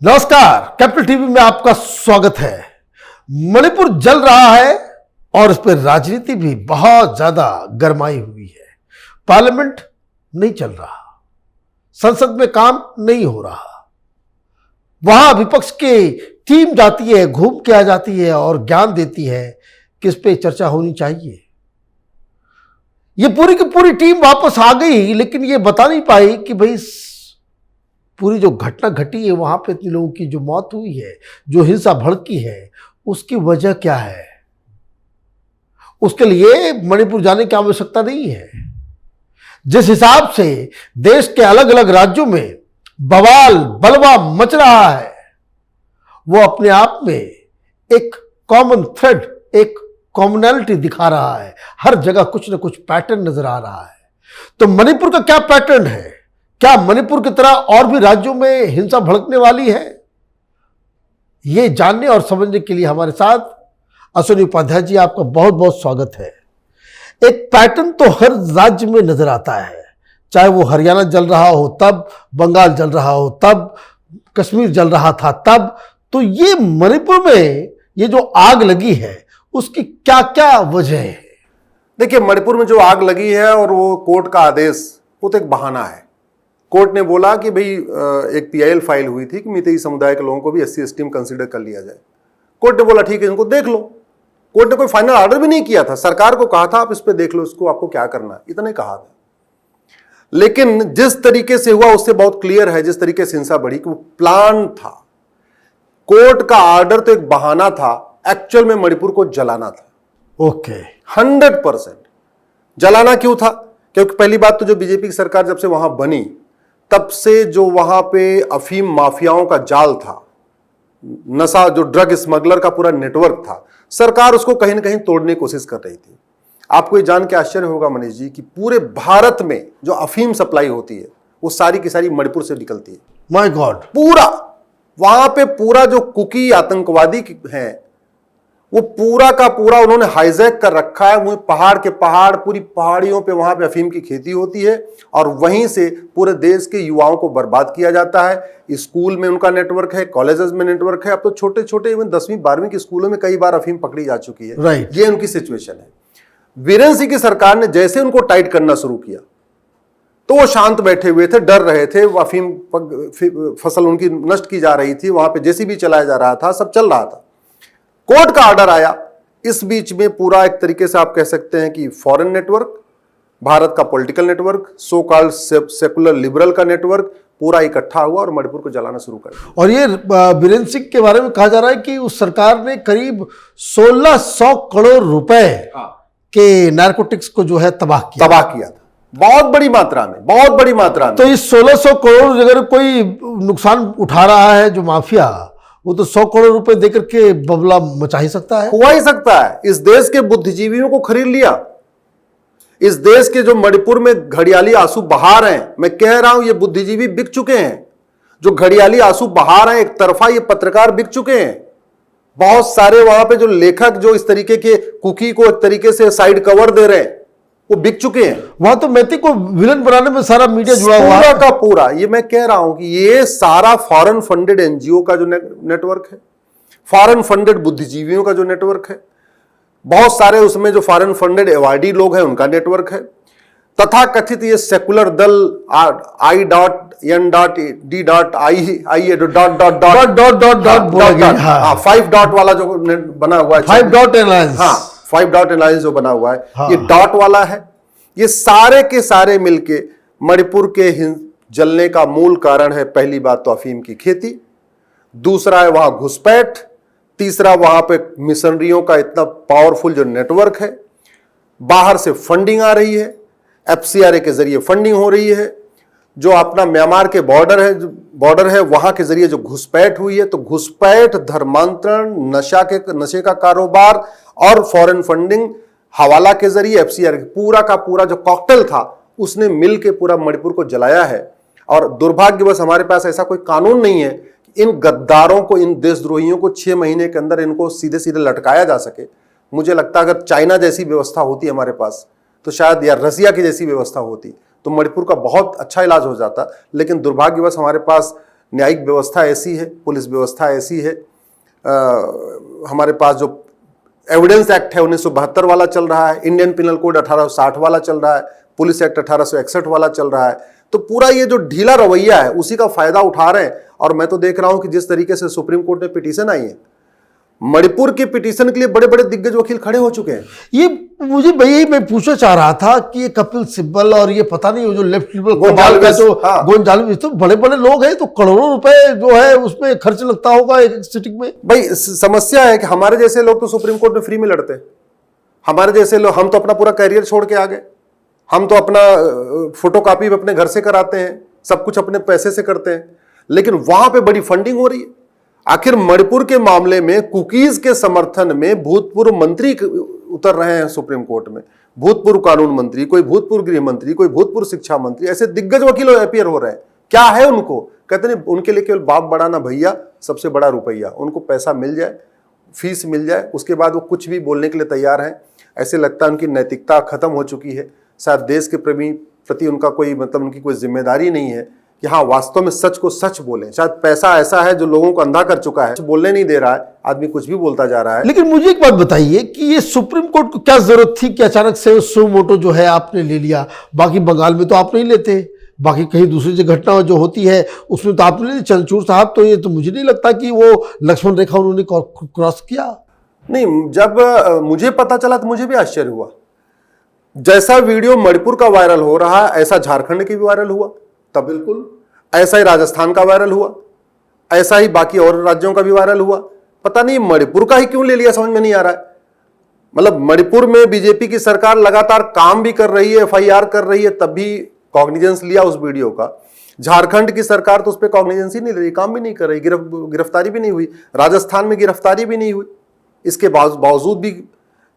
नमस्कार, capital TV में आपका स्वागत है। मणिपुर जल रहा है और इस पर राजनीति भी बहुत ज्यादा गरमाई हुई है। पार्लियामेंट नहीं चल रहा, संसद में काम नहीं हो रहा, वहां विपक्ष की टीम जाती है, घूम के आ जाती है और ज्ञान देती है कि इस पे चर्चा होनी चाहिए। ये पूरी की पूरी टीम वापस आ गई, लेकिन ये बता नहीं पाई कि भाई पूरी जो घटना घटी है, वहां पे इतने लोगों की जो मौत हुई है, जो हिंसा भड़की है, उसकी वजह क्या है। उसके लिए मणिपुर जाने की आवश्यकता नहीं है। जिस हिसाब से देश के अलग अलग राज्यों में बवाल बलवा मच रहा है, वो अपने आप में एक कॉमन थ्रेड, एक कॉमनैलिटी दिखा रहा है। हर जगह कुछ ना कुछ पैटर्न नजर आ रहा है। तो मणिपुर का क्या पैटर्न है? क्या मणिपुर की तरह और भी राज्यों में हिंसा भड़कने वाली है? ये जानने और समझने के लिए हमारे साथ अश्विनी उपाध्याय जी, आपका बहुत बहुत स्वागत है। एक पैटर्न तो हर राज्य में नजर आता है, चाहे वो हरियाणा जल रहा हो तब, बंगाल जल रहा हो तब, कश्मीर जल रहा था तब। तो ये मणिपुर में ये जो आग लगी है, उसकी क्या क्या वजह है? देखिए, मणिपुर में जो आग लगी है और वो कोर्ट का आदेश, वो तो एक बहाना है। कोर्ट ने बोला कि भाई एक पीआईएल फाइल हुई थी कि मितेई समुदाय के लोगों को भी SC/ST में कंसीडर कर लिया जाए। कोर्ट ने बोला ठीक है, इनको देख लो। कोर्ट ने कोई फाइनल ऑर्डर भी नहीं किया था, सरकार को कहा था आप इस पे देख लो, इसको आपको क्या करना है, इतना ही कहा था। लेकिन जिस तरीके से हुआ उससे बहुत क्लियर है, जिस तरीके से हिंसा बढ़ी कि वो प्लान था। कोर्ट का ऑर्डर तो एक बहाना था, एक्चुअल में मणिपुर को जलाना था। ओके, 100% जलाना क्यों था? क्योंकि पहली बात तो जो बीजेपी की सरकार जब से वहां बनी, तब से जो वहां पे अफीम माफियाओं का जाल था, नशा जो ड्रग स्मगलर का पूरा नेटवर्क था, सरकार उसको कहीं ना कहीं तोड़ने की कोशिश कर रही थी। आपको ये जान के आश्चर्य होगा मनीष जी कि पूरे भारत में जो अफीम सप्लाई होती है, वो सारी की सारी मणिपुर से निकलती है। माय गॉड, पूरा वहां पे पूरा जो कुकी आतंकवादी हैं, वो पूरा का पूरा उन्होंने हाईजैक कर रखा है। वो पहाड़ के पहाड़, पूरी पहाड़ियों पे वहां पे अफीम की खेती होती है और वहीं से पूरे देश के युवाओं को बर्बाद किया जाता है। स्कूल में उनका नेटवर्क है, कॉलेजेस में नेटवर्क है। अब तो छोटे छोटे इवन 10वीं 12वीं के स्कूलों में कई बार अफीम पकड़ी जा चुकी है। राइट। ये उनकी सिचुएशन है। वीरेंद्र सिंह की सरकार ने जैसे उनको टाइट करना शुरू किया, तो वो शांत बैठे हुए थे, डर रहे थे। अफीम फसल उनकी नष्ट की जा रही थी, वहां पे JCB चलाया जा रहा था, सब चल रहा था। कोर्ट का ऑर्डर आया। इस बीच में पूरा एक तरीके से आप कह सकते हैं कि फॉरेन नेटवर्क, भारत का political network, so called secular liberal का नेटवर्क पूरा इकट्ठा हुआ और मणिपुर को जलाना शुरू कर दिया। और ये वीरेंद्र सिंह के बारे में कहा जा रहा है कि उस सरकार ने करीब 1600 करोड़ रुपए के नारकोटिक्स को जो है तबाह किया था, बहुत बड़ी मात्रा में, बहुत बड़ी मात्रा में। तो इस 1600 करोड़ अगर कोई नुकसान उठा रहा है जो माफिया, वो तो 100 करोड़ रुपए देकर के बबला मचा ही सकता है, हुआ ही सकता है। इस देश के बुद्धिजीवियों को खरीद लिया। इस देश के जो मणिपुर में घड़ियाली आंसू बहा रहे हैं, मैं कह रहा हूं ये बुद्धिजीवी बिक चुके हैं। जो घड़ियाली आंसू बहा रहे हैं, एक तरफा ये पत्रकार बिक चुके हैं। बहुत सारे वहां पे जो लेखक जो इस तरीके के कुकी को एक तरीके से साइड कवर दे रहे हैं, वो बिक चुके हैं। वहां तो मैती को विलन बनाने में सारा मीडिया जुड़ा हुआ है, पूरा का पूरा। ये मैं कह रहा हूं कि ये सारा फॉरेन फंडेड NGO का जो नेटवर्क है, फॉरेन फंडेड बुद्धिजीवियों का जो नेटवर्क है, बहुत सारे उसमें जो फॉरेन फंडेड अवॉर्डी लोग हैं उनका नेटवर्क है, तथा कथित ये सेकुलर दल I.I.I.I.A.5 डॉट वाला जो बना हुआ है, 5 डॉट अलायंस, 5 डॉट अलायंस जो बना हुआ है, ये डॉट वाला है। ये सारे के सारे मिलके मणिपुर के जलने का मूल कारण है। पहली बात तो अफीम की खेती, दूसरा है वहां घुसपैठ, तीसरा वहां पे मिशनरियों का इतना पावरफुल जो नेटवर्क है, बाहर से फंडिंग आ रही है, FCRA के जरिए फंडिंग हो रही है। जो अपना म्यांमार के बॉर्डर है वहां के जरिए जो घुसपैठ हुई है, तो घुसपैठ, धर्मांतरण, नशे का कारोबार और फॉरेन फंडिंग हवाला के जरिए FCRA पूरा का पूरा जो कॉकटेल था, उसने मिल के पूरा मणिपुर को जलाया है। और दुर्भाग्यवश हमारे पास ऐसा कोई कानून नहीं है कि इन गद्दारों को, इन देशद्रोहियों को 6 महीने के अंदर इनको सीधे सीधे लटकाया जा सके। मुझे लगता है अगर चाइना जैसी व्यवस्था होती हमारे पास, तो शायद, या रसिया की जैसी व्यवस्था होती, तो मणिपुर का बहुत अच्छा इलाज हो जाता। लेकिन दुर्भाग्यवश हमारे पास न्यायिक व्यवस्था ऐसी है, पुलिस व्यवस्था ऐसी है, हमारे पास जो एविडेंस एक्ट है 1972 वाला चल रहा है, इंडियन पिनल कोड 1860 वाला चल रहा है, पुलिस एक्ट 1861 वाला चल रहा है। तो पूरा ये जो ढीला रवैया है उसी का फायदा उठा रहे हैं। और मैं तो देख रहा हूं कि जिस तरीके से सुप्रीम कोर्ट में पिटीशन आई है, मणिपुर के पिटीशन के लिए बड़े बड़े दिग्गज वकील खड़े हो चुके हैं। ये मुझे यही मैं पूछना चाह रहा था कि ये कपिल सिब्बल और ये पता नहीं जो लेफ्ट लिबरल गोंजाल्विस तो बड़े बड़े लोग हैं, तो करोड़ों रुपए जो है उसमें खर्च लगता होगा एक सिटिंग में। भाई समस्या है कि हमारे जैसे लोग तो सुप्रीम कोर्ट में फ्री में लड़ते हैं। हमारे जैसे लोग, हम तो अपना पूरा करियर छोड़ के आ गए, हम तो अपना फोटोकॉपी अपने घर से कराते हैं, सब कुछ अपने पैसे से करते हैं, लेकिन वहां पे बड़ी फंडिंग हो रही है। आखिर मणिपुर के मामले में कुकीज के समर्थन में भूतपूर्व मंत्री उतर रहे हैं सुप्रीम कोर्ट में, भूतपूर्व कानून मंत्री, कोई भूतपूर्व गृह मंत्री, कोई भूतपूर्व शिक्षा मंत्री, ऐसे दिग्गज वकील अपीयर हो रहे हैं। क्या है उनको? कहते नहीं, उनके लिए केवल बाप बड़ा ना भैया, सबसे बड़ा रुपया। उनको पैसा मिल जाए, फीस मिल जाए, उसके बाद वो कुछ भी बोलने के लिए तैयार हैं। ऐसे लगता है उनकी नैतिकता खत्म हो चुकी है। शायद देश के प्रति उनका कोई उनकी कोई जिम्मेदारी नहीं है कि हाँ वास्तव में सच को सच बोलें। शायद पैसा ऐसा है जो लोगों को अंधा कर चुका है, बोलने नहीं दे रहा है, आदमी कुछ भी बोलता जा रहा है। लेकिन मुझे एक बात बताइए कि ये सुप्रीम कोर्ट को क्या जरूरत थी कि अचानक से सो मोटो जो है आपने ले लिया? बाकी बंगाल में तो आप नहीं लेते, बाकी कहीं दूसरी जो घटना जो होती है उसमें तो आपने नहीं। चंद्रचूड़ साहब तो ये तो मुझे नहीं लगता कि वो लक्ष्मण रेखा उन्होंने क्रॉस किया। नहीं, जब मुझे पता चला तो मुझे भी आश्चर्य हुआ। जैसा वीडियो मणिपुर का वायरल हो रहा है ऐसा झारखंड की भी वायरल हुआ, तब बिल्कुल ऐसा ही राजस्थान का वायरल हुआ, ऐसा ही बाकी और राज्यों का भी वायरल हुआ। पता नहीं मणिपुर का ही क्यों ले लिया, समझ में नहीं आ रहा है। मतलब मणिपुर में बीजेपी की सरकार लगातार काम भी कर रही है, एफआईआर कर रही है, तब भी कॉग्निजेंस लिया उस वीडियो का। झारखंड की सरकार तो उस पर कॉग्निजेंस ही नहीं ले रही, काम भी नहीं कर रही, गिरफ्तारी भी नहीं हुई, राजस्थान में गिरफ्तारी भी नहीं हुई इसके बावजूद भी।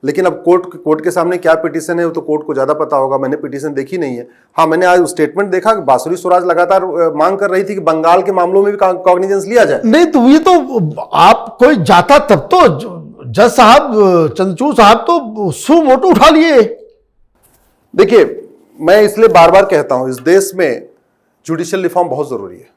लेकिन अब कोर्ट के सामने क्या पिटीशन है वो तो कोर्ट को ज्यादा पता होगा। मैंने पिटीशन देखी नहीं है। हाँ, मैंने आज स्टेटमेंट देखा कि बांसुरी स्वराज लगातार मांग कर रही थी कि बंगाल के मामलों में भी कॉग्निजेंस लिया जाए। नहीं तो ये तो आप कोई जाता तब तो जज साहब, चंद्रचूड़ साहब तो सो मोटो उठा लिए। देखिए, मैं इसलिए बार बार कहता हूं इस देश में जुडिशियल रिफॉर्म बहुत जरूरी है।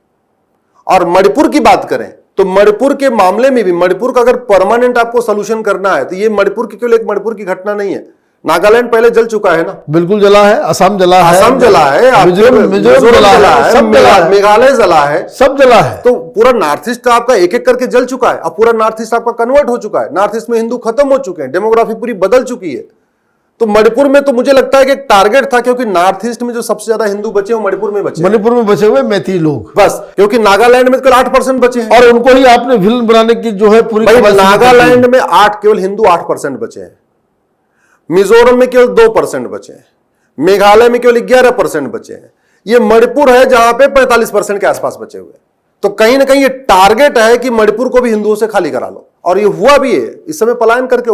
और मणिपुर की बात करें तो मणिपुर के मामले में भी, मणिपुर का अगर परमानेंट आपको सोल्यूशन करना है तो ये मणिपुर की केवल एक मणिपुर की घटना नहीं है। नागालैंड पहले जल चुका है ना, बिल्कुल जला है, असम जला है, मिजोरम जला है, सब जला है, मेघालय जला है, सब जला है। तो पूरा नॉर्थ ईस्ट आपका एक एक करके जल चुका है। अब पूरा नॉर्थ ईस्ट आपका कन्वर्ट हो चुका है। नॉर्थ ईस्ट में हिंदू खत्म हो चुके हैं, डेमोग्राफी पूरी बदल चुकी है। तो मणिपुर में तो मुझे लगता है कि एक टारगेट था, क्योंकि नॉर्थ ईस्ट में जो सबसे ज्यादा हिंदू बचे वो मणिपुर में बचे, मणिपुर में बचे हुए मैती लोग बस। क्योंकि नागालैंड में केवल 8% बचे हैं, और उनको ही आपने विलन बनाने की जो है पूरी। नागालैंड में केवल हिंदू 8% बचे हैं, मिजोरम में केवल 2% बचे हैं, मेघालय में केवल 11% बचे हैं। ये मणिपुर है जहां पे 45% के आसपास बचे हुए। तो कहीं ना कहीं ये टारगेट है कि मणिपुर को भी हिंदुओं से खाली करा लो, और ये हुआ भी है। इस समय पलायन करके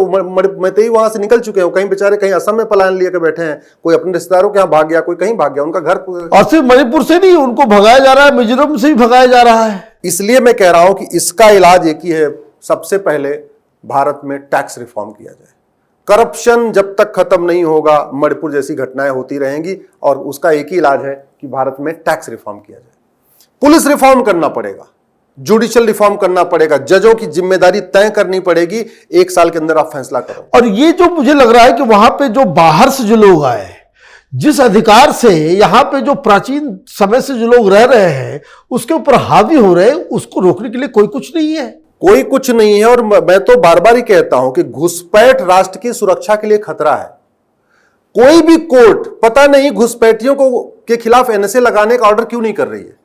मैतेई वहां से निकल चुके हैं, कहीं बेचारे कहीं असम में पलायन लेकर बैठे हैं, कोई अपने रिश्तेदारों के यहाँ भाग गया, कोई कहीं भाग गया, उनका घर। और सिर्फ मणिपुर से नहीं, उनको भगाया जा रहा है, मिजोरम से भी भगाया जा रहा है। इसलिए मैं कह रहा हूं कि इसका इलाज एक ही है, सबसे पहले भारत में टैक्स रिफॉर्म किया जाए। करप्शन जब तक खत्म नहीं होगा मणिपुर जैसी घटनाएं होती रहेंगी, और उसका एक ही इलाज है कि भारत में टैक्स रिफॉर्म किया जाए। पुलिस रिफॉर्म करना पड़ेगा, जुडिशियल रिफॉर्म करना पड़ेगा, जजों की जिम्मेदारी तय करनी पड़ेगी। 1 साल के अंदर आप फैसला करो। और ये जो मुझे लग रहा है कि वहां पे जो बाहर से जो लोग आए, जिस अधिकार से यहां पे जो प्राचीन समय से जो लोग रह रहे हैं उसके ऊपर हावी हो रहे हैं, उसको रोकने के लिए कोई कुछ नहीं है, कोई कुछ नहीं है। और मैं तो बार बार ही कहता हूं कि घुसपैठ राष्ट्र की सुरक्षा के लिए खतरा है। कोई भी कोर्ट पता नहीं घुसपैठियों के खिलाफ एनएसए लगाने का ऑर्डर क्यों नहीं कर रही है।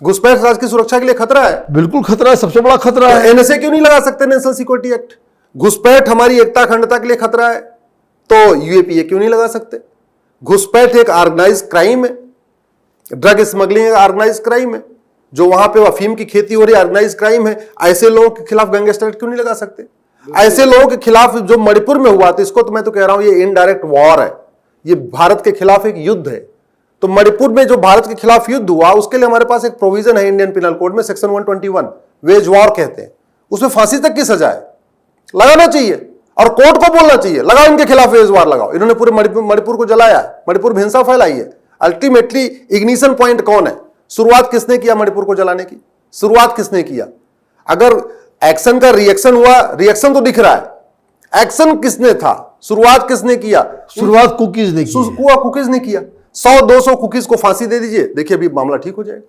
घुसपैठ राष्ट्र की सुरक्षा के लिए खतरा है, बिल्कुल खतरा है, सबसे बड़ा खतरा है। एनएसए क्यों नहीं लगा सकते, नेशनल सिक्योरिटी एक्ट? घुसपैठ हमारी एकता अखंडता के लिए खतरा है, तो यूएपीए क्यों नहीं लगा सकते? घुसपैठ एक ऑर्गेनाइज क्राइम है, ड्रग स्मगलिंग एक ऑर्गेनाइज क्राइम है, जो वहां पे अफीम की खेती हो रही है ऑर्गेनाइज क्राइम है। ऐसे लोगों के खिलाफ गैंगस्टर एक्ट क्यों नहीं लगा सकते? ऐसे लोगों के खिलाफ जो मणिपुर में हुआ, तो इसको तो मैं तो कह रहा हूं ये इनडायरेक्ट वॉर है, ये भारत के खिलाफ एक युद्ध है। तो मणिपुर में जो भारत के खिलाफ युद्ध हुआ उसके लिए हमारे पास एक प्रोविजन है इंडियन पिनल कोड में, सेक्शन 121, वेज वॉर कहते हैं। उसमें फांसी तक की सजा है, लगाना चाहिए। और कोर्ट को बोलना चाहिए लगाओ इनके खिलाफ वेज वॉर लगाओ। इन्होंने पूरे मणिपुर को जलाया है, मणिपुर में हिंसा फैलाई है। अल्टीमेटली इग्निशन पॉइंट कौन है? शुरुआत किसने किया मणिपुर को जलाने की? शुरुआत किसने किया? अगर एक्शन का रिएक्शन हुआ, रिएक्शन तो दिख रहा है, एक्शन किसने था? शुरुआत किसने किया? शुरुआत कुकीज ने की। कुकीज ने किया। 100-200 कुकीज को फांसी दे दीजिए, देखिए अभी मामला ठीक हो जाएगा।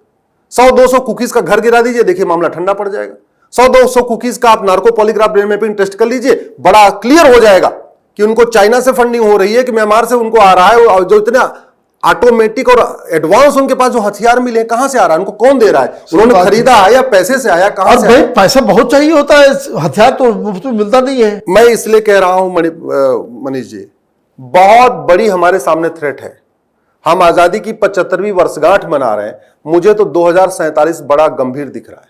100-200 कुकीज का घर गिरा दीजिए, देखिए मामला ठंडा पड़ जाएगा। 100-200 कुकीज का आप narco polygraph brain mapping test कर लीजिए, बड़ा क्लियर हो जाएगा कि उनको चाइना से फंडिंग हो रही है कि म्यांमार से उनको आ रहा है। और जो इतना ऑटोमेटिक और एडवांस उनके पास जो हथियार मिले, कहां से आ रहा है, उनको कौन दे रहा है? उन्होंने खरीदा है या पैसे से आया? कहां से भाई आया? पैसा बहुत चाहिए होता है, हथियार तो मुफ्त में मिलता नहीं है। मैं इसलिए कह रहा हूं मनीष जी, बहुत बड़ी हमारे सामने थ्रेट है। हम आजादी की 75वीं वर्षगांठ मना रहे हैं, मुझे तो 2047 बड़ा गंभीर दिख रहा है।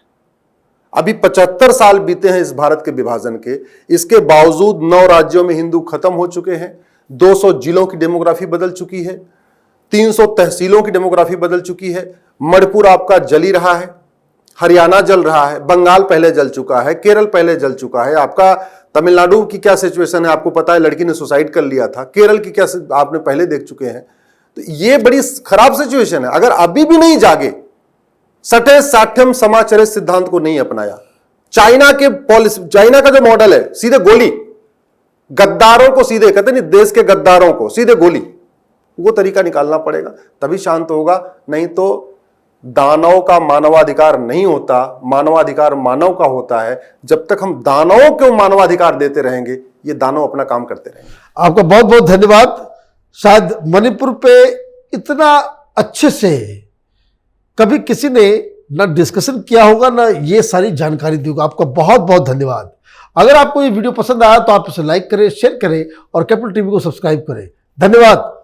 अभी 75 साल बीते हैं इस भारत के विभाजन के, इसके बावजूद 9 राज्यों में हिंदू खत्म हो चुके हैं, 200 जिलों की डेमोग्राफी बदल चुकी है, 300 तहसीलों की डेमोग्राफी बदल चुकी है। मणिपुर आपका जल ही रहा है, हरियाणा जल रहा है, बंगाल पहले जल चुका है, केरल पहले जल चुका है। आपका तमिलनाडु की क्या सिचुएशन है आपको पता है, लड़की ने सुसाइड कर लिया था। केरल की क्या आपने पहले देख चुके हैं। तो ये बड़ी खराब सिचुएशन है। अगर अभी भी नहीं जागे, सठे साठ्यम समाचरित सिद्धांत को नहीं अपनाया, चाइना के पॉलिसी, चाइना का जो मॉडल है, सीधे गोली, गद्दारों को सीधे, कहते नहीं देश के गद्दारों को सीधे गोली, वो तरीका निकालना पड़ेगा, तभी शांत होगा। नहीं तो दानव का मानवाधिकार नहीं होता, मानवाधिकार मानव का होता है। जब तक हम दानवों को मानवाधिकार देते रहेंगे, ये दानव अपना काम करते रहेंगे। आपका बहुत बहुत धन्यवाद। शायद मणिपुर पे इतना अच्छे से कभी किसी ने ना डिस्कशन किया होगा, ना ये सारी जानकारी दी होगा। आपका बहुत बहुत धन्यवाद। अगर आपको ये वीडियो पसंद आया तो आप इसे लाइक करें, शेयर करें और कैपिटल टीवी को सब्सक्राइब करें। धन्यवाद।